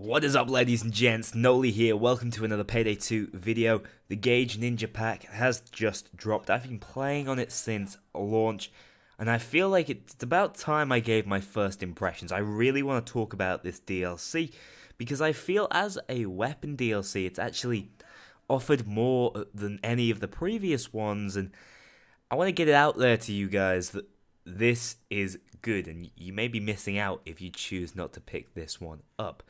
What is up, ladies and gents? Noli here. Welcome to another Payday 2 video. The Gage Ninja Pack has just dropped. I've been playing on it since launch, and I feel like it's about time I gave my first impressions. I really want to talk about this DLC, because I feel as a weapon DLC, it's actually offered more than any of the previous ones, and I want to get it out there to you guys that this is good, and you may be missing out if you choose not to pick this one up.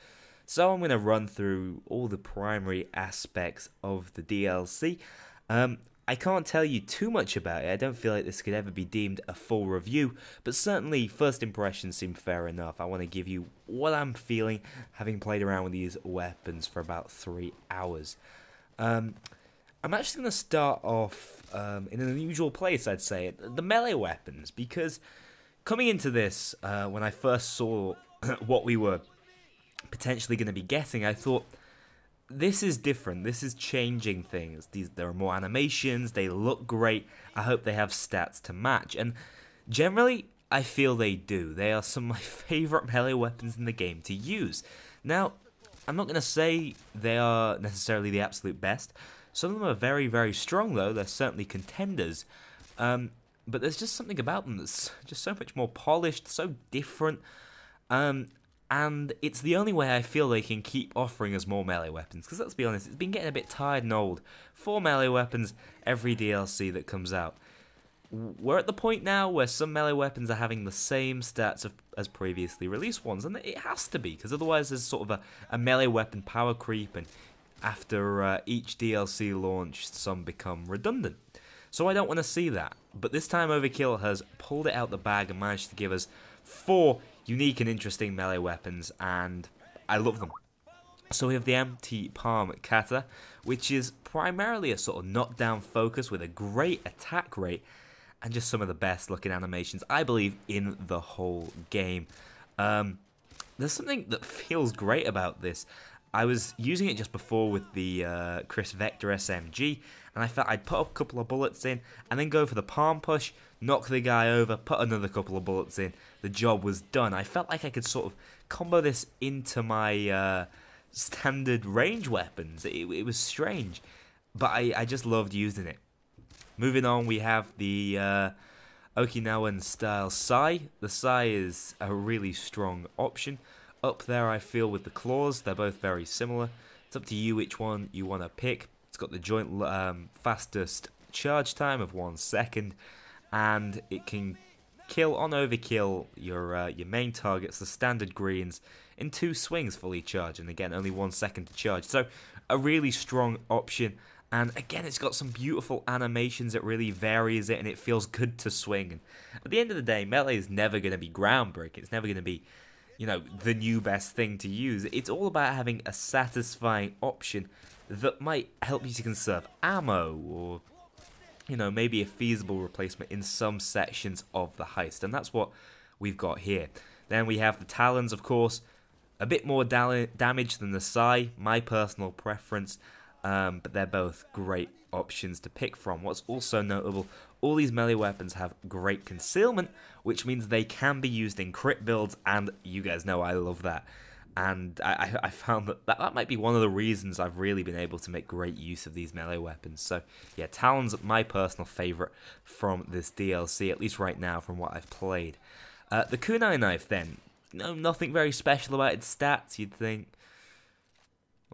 So I'm going to run through all the primary aspects of the DLC. I can't tell you too much about it. I don't feel like this could ever be deemed a full review, but certainly first impressions seem fair enough. I want to give you what I'm feeling, having played around with these weapons for about 3 hours. I'm actually going to start off in an unusual place, I'd say, the melee weapons, because coming into this, when I first saw what we were potentially going to be getting, I thought, this is different, this is changing things. There are more animations, they look great, I hope they have stats to match, and generally, I feel they do. They are some of my favourite melee weapons in the game to use. Now, I'm not going to say they are necessarily the absolute best. Some of them are very, very strong though, they're certainly contenders, but there's just something about them that's just so much more polished, so different, and it's the only way I feel they can keep offering us more melee weapons, because let's be honest, it's been getting a bit tired and old. 4 melee weapons every DLC that comes out. We're at the point now where some melee weapons are having the same stats as previously released ones, and it has to be, because otherwise there's sort of a melee weapon power creep, and after each DLC launch, some become redundant. So I don't want to see that, but this time Overkill has pulled it out the bag and managed to give us 4 unique and interesting melee weapons, and I love them. So we have the empty palm kata, which is primarily a sort of knockdown focus with a great attack rate and just some of the best looking animations, I believe, in the whole game. There's something that feels great about this. I was using it just before with the Chris Vector SMG, and I felt I'd put a couple of bullets in, and then go for the palm push, knock the guy over, put another couple of bullets in, the job was done. I felt like I could sort of combo this into my standard range weapons. It was strange, but I just loved using it. Moving on, we have the Okinawan style Sai. The Sai is a really strong option. Up there, I feel, with the claws, they're both very similar. It's up to you which one you want to pick. It's got the joint fastest charge time of 1 second, and it can kill on overkill your main targets, the standard greens, in 2 swings fully charged, and again, only 1 second to charge. So, a really strong option, and again, it's got some beautiful animations. It really varies it, and it feels good to swing. And at the end of the day, melee is never going to be groundbreaking. It's never going to be, you know, the new best thing to use. It's all about having a satisfying option that might help you to conserve ammo, or, you know, maybe a feasible replacement in some sections of the heist, and that's what we've got here. Then we have the Talons, of course, a bit more damage than the Sai, my personal preference, but they're both great options to pick from. What's also notable, all these melee weapons have great concealment, which means they can be used in crit builds, and you guys know I love that. And I found that might be one of the reasons I've really been able to make great use of these melee weapons. So yeah, Talon's my personal favourite from this DLC, at least right now from what I've played. The Kunai Knife then, nothing very special about its stats, you'd think.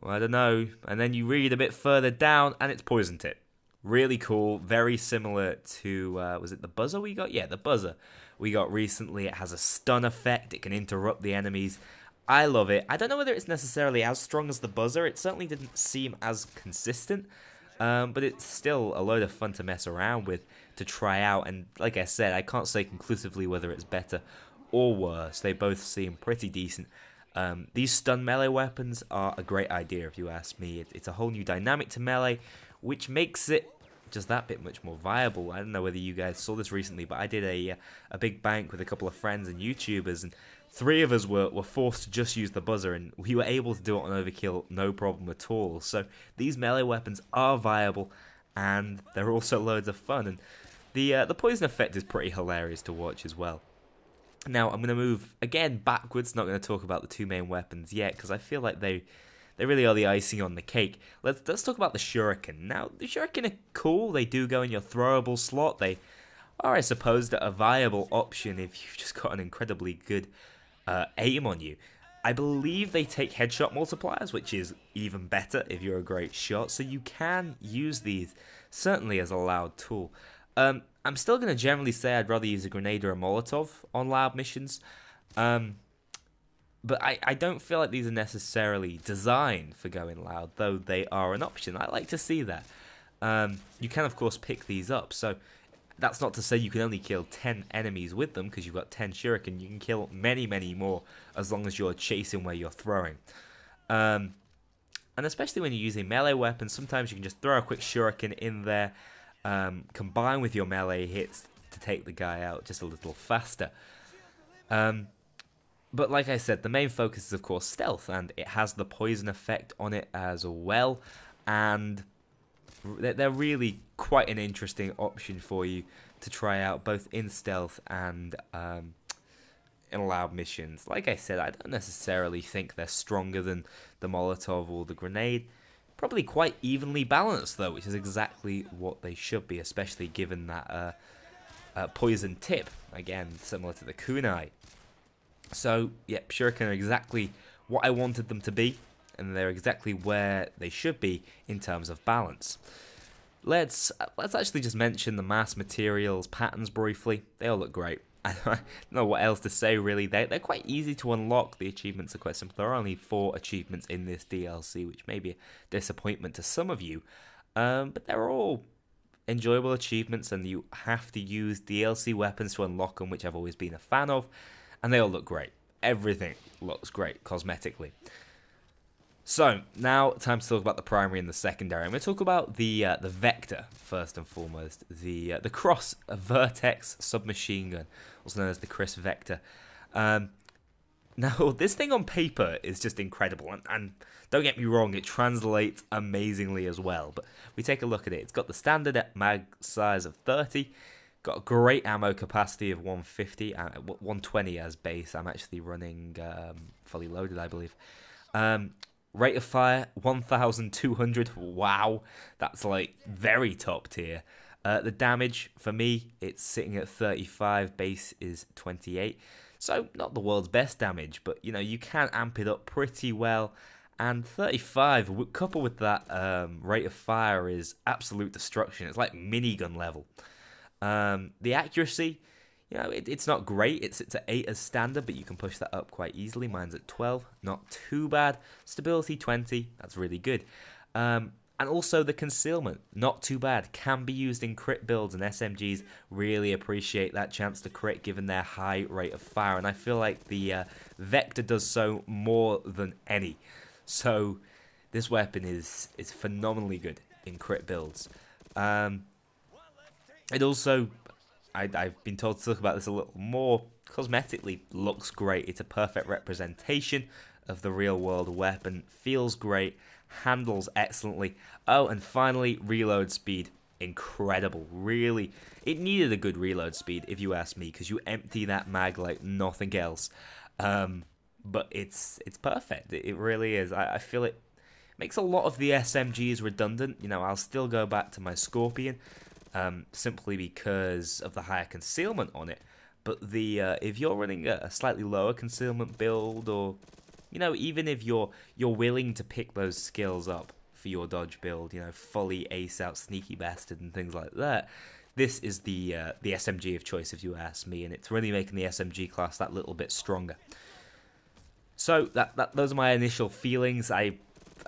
Well, I don't know, and then you read a bit further down, and it's Poison Tip. Really cool, very similar to, was it the buzzer we got? Yeah, the buzzer we got recently. It has a stun effect, it can interrupt the enemies. I love it. I don't know whether it's necessarily as strong as the buzzer, it certainly didn't seem as consistent, but it's still a load of fun to mess around with, to try out, and like I said, I can't say conclusively whether it's better or worse. They both seem pretty decent. These stun melee weapons are a great idea if you ask me. It's a whole new dynamic to melee, which makes it just that bit much more viable. I don't know whether you guys saw this recently, but I did a big bank with a couple of friends and YouTubers, and 3 of us were forced to just use the buzzer, and we were able to do it on overkill no problem at all. So these melee weapons are viable, and they're also loads of fun, and the poison effect is pretty hilarious to watch as well. Now, I'm going to move, again, backwards. Not going to talk about the two main weapons yet, because I feel like they really are the icing on the cake. Let's talk about the Shuriken. Now, the Shuriken are cool. They do go in your throwable slot. They are, I suppose, a viable option if you've just got an incredibly good aim on you. I believe they take headshot multipliers, which is even better if you're a great shot. So you can use these, certainly, as a loud tool. I'm still going to generally say I'd rather use a grenade or a Molotov on loud missions. But I don't feel like these are necessarily designed for going loud, though they are an option. I like to see that. You can, of course, pick these up. So that's not to say you can only kill 10 enemies with them, because you've got 10 Shuriken. You can kill many, many more as long as you're chasing where you're throwing. And especially when you're using melee weapons, sometimes you can just throw a quick Shuriken in there, combine with your melee hits to take the guy out just a little faster. But like I said, the main focus is, of course, stealth, and it has the poison effect on it as well, and they're really quite an interesting option for you to try out, both in stealth and in loud missions. Like I said, I don't necessarily think they're stronger than the Molotov or the grenade. Probably quite evenly balanced, though, which is exactly what they should be, especially given that poison tip, again, similar to the Kunai. So, yep, Shuriken are exactly what I wanted them to be, and they're exactly where they should be in terms of balance. Let's actually just mention the mass materials patterns briefly. They all look great. I don't know what else to say, really. They're quite easy to unlock. The achievements are quite simple. There are only 4 achievements in this DLC, which may be a disappointment to some of you. But they're all enjoyable achievements, and you have to use DLC weapons to unlock them, which I've always been a fan of. And they all look great. Everything looks great cosmetically. So, now time to talk about the primary and the secondary. I'm going to talk about the Vector, first and foremost. The Cross Vertex Submachine Gun, also known as the Chris Vector. Now, this thing on paper is just incredible. And don't get me wrong, it translates amazingly as well. But we take a look at it. It's got the standard mag size of 30. Got a great ammo capacity of 150, 120 as base. I'm actually running fully loaded, I believe. Rate of fire, 1,200. Wow, that's like very top tier. The damage, for me, it's sitting at 35. Base is 28. So, not the world's best damage, but, you know, you can amp it up pretty well. And 35, coupled with that rate of fire, is absolute destruction. It's like minigun level. The accuracy, you know, it's not great. It's at 8 as standard, but you can push that up quite easily. Mine's at 12, not too bad. Stability 20, that's really good. And also the concealment, not too bad. Can be used in crit builds, and SMGs really appreciate that chance to crit given their high rate of fire. And I feel like the Vector does so more than any. So this weapon is phenomenally good in crit builds. It also, I've been told to talk about this a little more, cosmetically looks great. It's a perfect representation of the real world weapon. Feels great, handles excellently. Oh, and finally, reload speed. Incredible. Really, it needed a good reload speed, if you ask me, because you empty that mag like nothing else. But it's perfect. It really is. I feel it makes a lot of the SMGs redundant. You know, I'll still go back to my Scorpion, simply because of the higher concealment on it. But if you're running a slightly lower concealment build, or, you know, even if you're willing to pick those skills up for your dodge build, you know, fully ace out Sneaky Bastard and things like that, this is the SMG of choice, if you ask me, and it's really making the SMG class that little bit stronger. So those are my initial feelings. I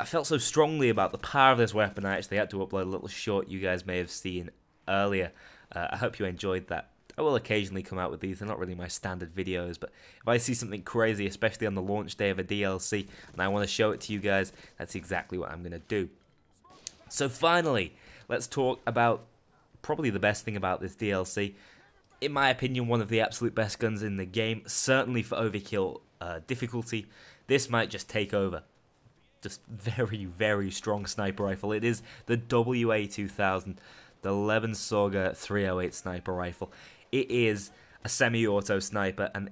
felt so strongly about the power of this weapon, I actually had to upload a little short you guys may have seen earlier. I hope you enjoyed that. I will occasionally come out with these. They're not really my standard videos, but if I see something crazy, especially on the launch day of a DLC, and I want to show it to you guys, that's exactly what I'm going to do. So finally, let's talk about probably the best thing about this DLC. In my opinion, one of the absolute best guns in the game, certainly for overkill difficulty. This might just take over. Just very, very strong sniper rifle. It is the WA-2000, the Lebensborger 308 sniper rifle. It is a semi-auto sniper, and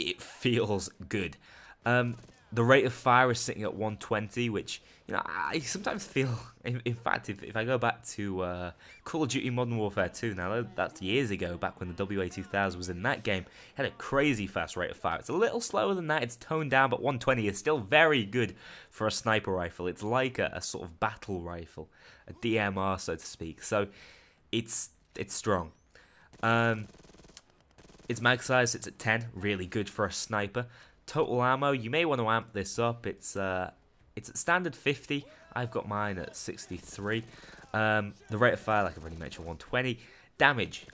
it feels good. The rate of fire is sitting at 120, which, you know, I sometimes feel, in fact, if I go back to Call of Duty Modern Warfare 2, now that's years ago, back when the WA2000 was in that game, it had a crazy fast rate of fire. It's a little slower than that, it's toned down, but 120 is still very good for a sniper rifle. It's like a sort of battle rifle, a DMR, so to speak, so it's strong. Its mag size, it's at 10, really good for a sniper. Total ammo, you may want to amp this up. It's at standard 50. I've got mine at 63. The rate of fire, like I've already mentioned, 120. Damage,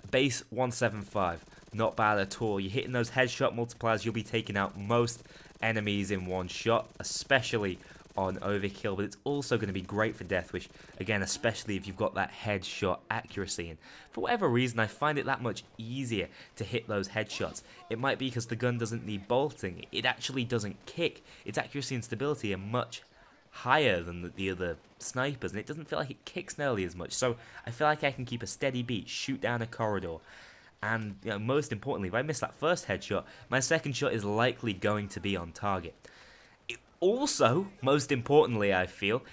base 175. Not bad at all. You're hitting those headshot multipliers. You'll be taking out most enemies in one shot, especially on overkill, but it's also going to be great for Deathwish, again, especially if you've got that headshot accuracy, and for whatever reason I find it that much easier to hit those headshots. It might be because the gun doesn't need bolting, it actually doesn't kick, its accuracy and stability are much higher than the other snipers, and it doesn't feel like it kicks nearly as much, so I feel like I can keep a steady beat, shoot down a corridor, and you know, most importantly, if I miss that first headshot, my second shot is likely going to be on target. Also, most importantly, I feel,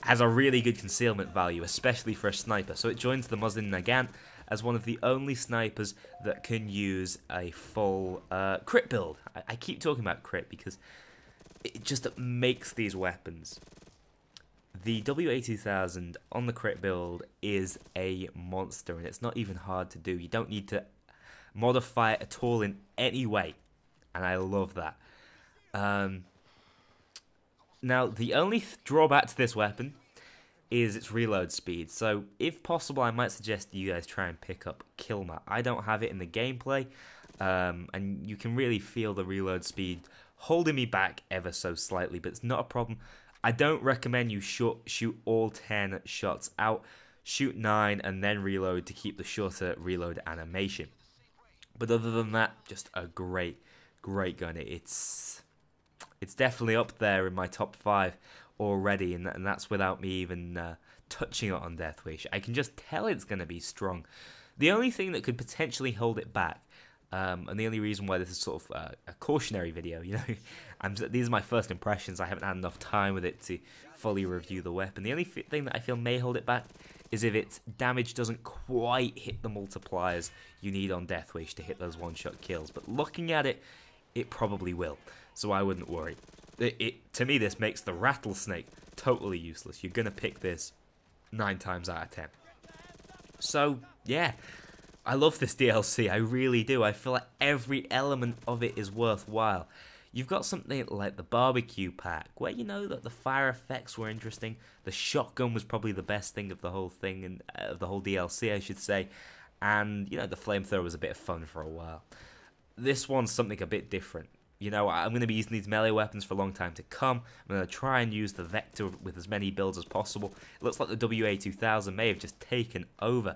has a really good concealment value, especially for a sniper. So it joins the Mosin Nagant as one of the only snipers that can use a full crit build. I keep talking about crit because it just makes these weapons. The WA2000 on the crit build is a monster, and it's not even hard to do. You don't need to modify it at all in any way, and I love that. Now, the only drawback to this weapon is its reload speed, so if possible I might suggest you guys try and pick up Kill Mat. I don't have it in the gameplay, and you can really feel the reload speed holding me back ever so slightly, but it's not a problem. I don't recommend you shoot all 10 shots out, shoot 9 and then reload to keep the shorter reload animation. But other than that, just a great gun. It's definitely up there in my top 5 already, and that's without me even touching it on Deathwish. I can just tell it's going to be strong. The only thing that could potentially hold it back, and the only reason why this is sort of a cautionary video, you know, these are my first impressions, I haven't had enough time with it to fully review the weapon. The only thing that I feel may hold it back is if its damage doesn't quite hit the multipliers you need on Deathwish to hit those one-shot kills, but looking at it, it probably will. So I wouldn't worry. To me, this makes the Rattlesnake totally useless. You're going to pick this 9 times out of 10. So, yeah. I love this DLC. I really do. I feel like every element of it is worthwhile. You've got something like the barbecue pack, where you know that the fire effects were interesting. The shotgun was probably the best thing of the whole thing, and of the whole DLC, I should say. And, you know, the flamethrower was a bit of fun for a while. This one's something a bit different. You know, I'm going to be using these melee weapons for a long time to come. I'm going to try and use the Vector with as many builds as possible. It looks like the WA2000 may have just taken over.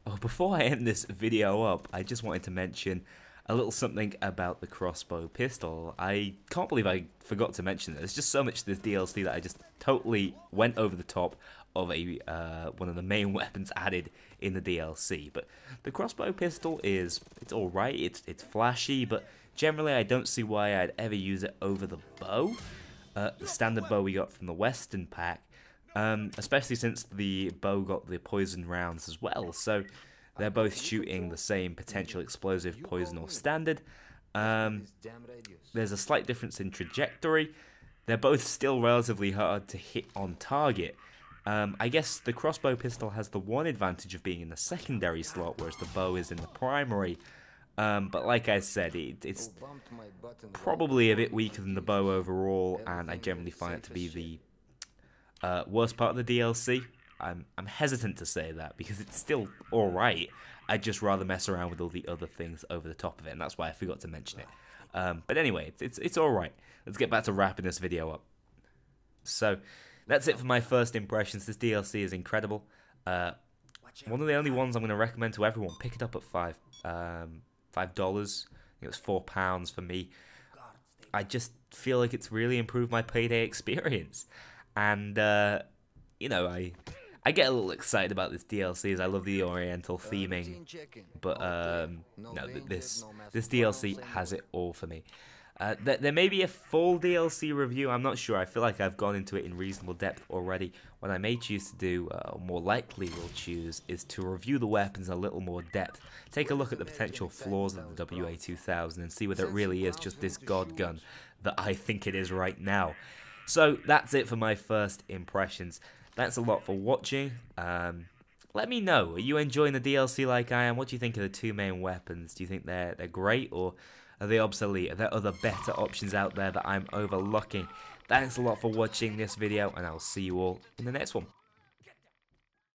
Oh, before I end this video up, I just wanted to mention a little something about the Crossbow Pistol. I can't believe I forgot to mention it. There's just so much to this DLC that I just totally went over the top of one of the main weapons added in the DLC. But the Crossbow Pistol it's alright, it's flashy, but generally I don't see why I'd ever use it over the bow, the standard bow we got from the Western pack, especially since the bow got the poison rounds as well, so they're both shooting the same potential explosive, poison or standard. There's a slight difference in trajectory. They're both still relatively hard to hit on target. I guess the Crossbow Pistol has the one advantage of being in the secondary slot, whereas the bow is in the primary. But like I said, it's probably a bit weaker than the bow overall, and I generally find it to be the worst part of the DLC. I'm hesitant to say that because it's still alright. I'd just rather mess around with all the other things over the top of it, and that's why I forgot to mention it. But anyway, it's alright. Let's get back to wrapping this video up. So, that's it for my first impressions. This DLC is incredible. One of the only ones I'm going to recommend to everyone. Pick it up at $5. I think it was £4 for me. I just feel like it's really improved my Payday experience. And, you know, I I get a little excited about this DLC as I love the Oriental theming, but no, this DLC has it all for me. There may be a full DLC review, I'm not sure. I feel like I've gone into it in reasonable depth already. What I may choose to do, or more likely will choose, is to review the weapons in a little more depth. Take a look at the potential flaws of the WA-2000 and see whether it really is just this god gun that I think it is right now. So that's it for my first impressions. Thanks a lot for watching. Let me know, are you enjoying the DLC like I am? What do you think of the two main weapons? Do you think they're great, or are they obsolete? Are there other better options out there that I'm overlooking? Thanks a lot for watching this video, and I'll see you all in the next one.